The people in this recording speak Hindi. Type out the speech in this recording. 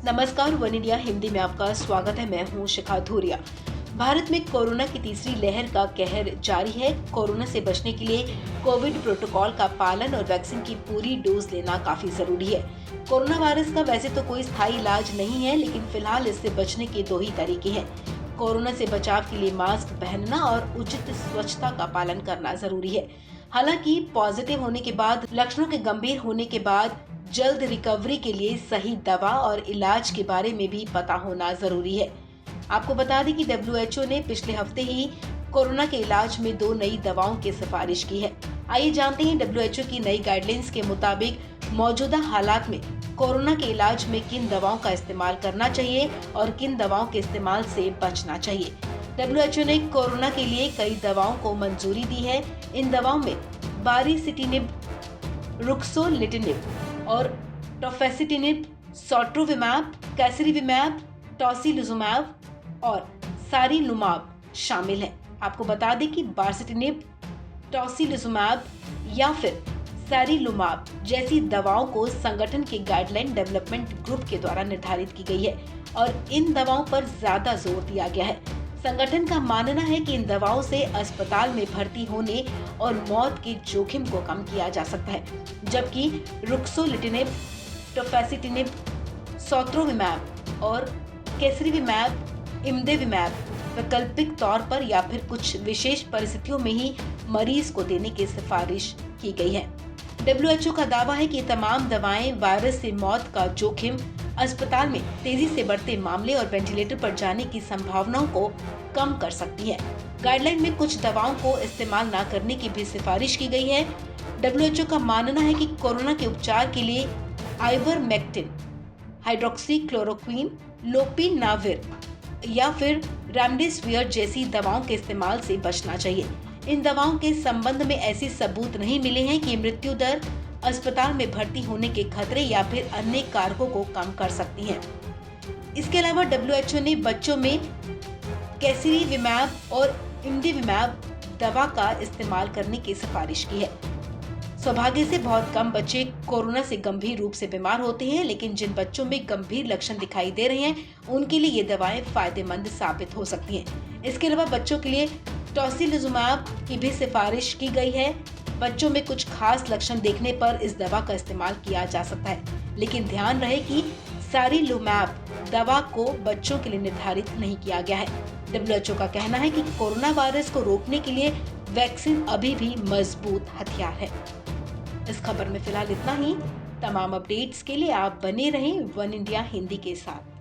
नमस्कार, वन इंडिया हिंदी में आपका स्वागत है। मैं हूं शिखा धूरिया। भारत में कोरोना की तीसरी लहर का कहर जारी है। कोरोना से बचने के लिए कोविड प्रोटोकॉल का पालन और वैक्सीन की पूरी डोज लेना काफी जरूरी है। कोरोना वायरस का वैसे तो कोई स्थायी इलाज नहीं है, लेकिन फिलहाल इससे बचने के दो ही तरीके हैं। कोरोना से बचाव के लिए मास्क पहनना और उचित स्वच्छता का पालन करना जरूरी है। हालांकि पॉजिटिव होने के बाद, लक्षणों के गंभीर होने के बाद जल्द रिकवरी के लिए सही दवा और इलाज के बारे में भी पता होना जरूरी है। आपको बता दें कि WHO ने पिछले हफ्ते ही कोरोना के इलाज में 2 नई दवाओं की सिफारिश की है। आइए जानते हैं WHO की नई गाइडलाइंस के मुताबिक मौजूदा हालात में कोरोना के इलाज में किन दवाओं का इस्तेमाल करना चाहिए और किन दवाओं के इस्तेमाल से बचना चाहिए। WHO ने कोरोना के लिए कई दवाओं को मंजूरी दी है। इन दवाओं में बारिसिटिनिब, रुक्सोलिटिनिब और टोफेसिटिनिब, सोट्रोविमैब, कैसरिविमैब, टोसिलिजुमैब और सारिलुमाब शामिल हैं। आपको बता दें कि बारिसिटिनिब, टोसिलिजुमैब या फिर सारिलुमाब जैसी दवाओं को संगठन के गाइडलाइन डेवलपमेंट ग्रुप के द्वारा निर्धारित की गई है और इन दवाओं पर ज्यादा जोर दिया गया है। संगठन का मानना है कि इन दवाओं से अस्पताल में भर्ती होने और मौत के जोखिम को कम किया जा सकता है, जबकि रुक्सोलिटिनिब, टोफेसिटिनिब, सोट्रोविमैब और कैसरिविमैब, इमदेविमैब वैकल्पिक तौर पर या फिर कुछ विशेष परिस्थितियों में ही मरीज को देने की सिफारिश की गई है। WHO का दावा है कि तमाम दवाएं वायरस से मौत का जोखिम, अस्पताल में तेजी से बढ़ते मामले और वेंटिलेटर पर जाने की संभावनाओं को कम कर सकती है। गाइडलाइन में कुछ दवाओं को इस्तेमाल न करने की भी सिफारिश की गई है। WHO का मानना है कि कोरोना के उपचार के लिए आइवरमेक्टिन, हाइड्रोक्सीक्लोरोक्वीन, लोपिनाविर या फिर रेमडेसिविर जैसी दवाओं के इस्तेमाल से बचना चाहिए। इन दवाओं के संबंध में ऐसे सबूत नहीं मिले हैं कि मृत्यु दर, अस्पताल में भर्ती होने के खतरे या फिर अन्य कारकों को कम कर सकती हैं। इसके अलावा WHO ने बच्चों में कैसरिविमैब और इमदेविमैब दवा का इस्तेमाल करने की सिफारिश की है। सौभाग्य से बहुत कम बच्चे कोरोना से गंभीर रूप से बीमार होते हैं, लेकिन जिन बच्चों में गंभीर लक्षण दिखाई दे रहे हैं उनके लिए ये दवाएं फायदेमंद साबित हो सकती हैं। इसके अलावा बच्चों के लिए टोसिलिजुमैब की भी सिफारिश की गई है। बच्चों में कुछ खास लक्षण देखने पर इस दवा का इस्तेमाल किया जा सकता है, लेकिन ध्यान रहे कि सारिलुमैब दवा को बच्चों के लिए निर्धारित नहीं किया गया है। WHO का कहना है कि कोरोना वायरस को रोकने के लिए वैक्सीन अभी भी मजबूत हथियार है। इस खबर में फिलहाल इतना ही। तमाम अपडेट्स के लिए आप बने रहें वन इंडिया हिंदी के साथ।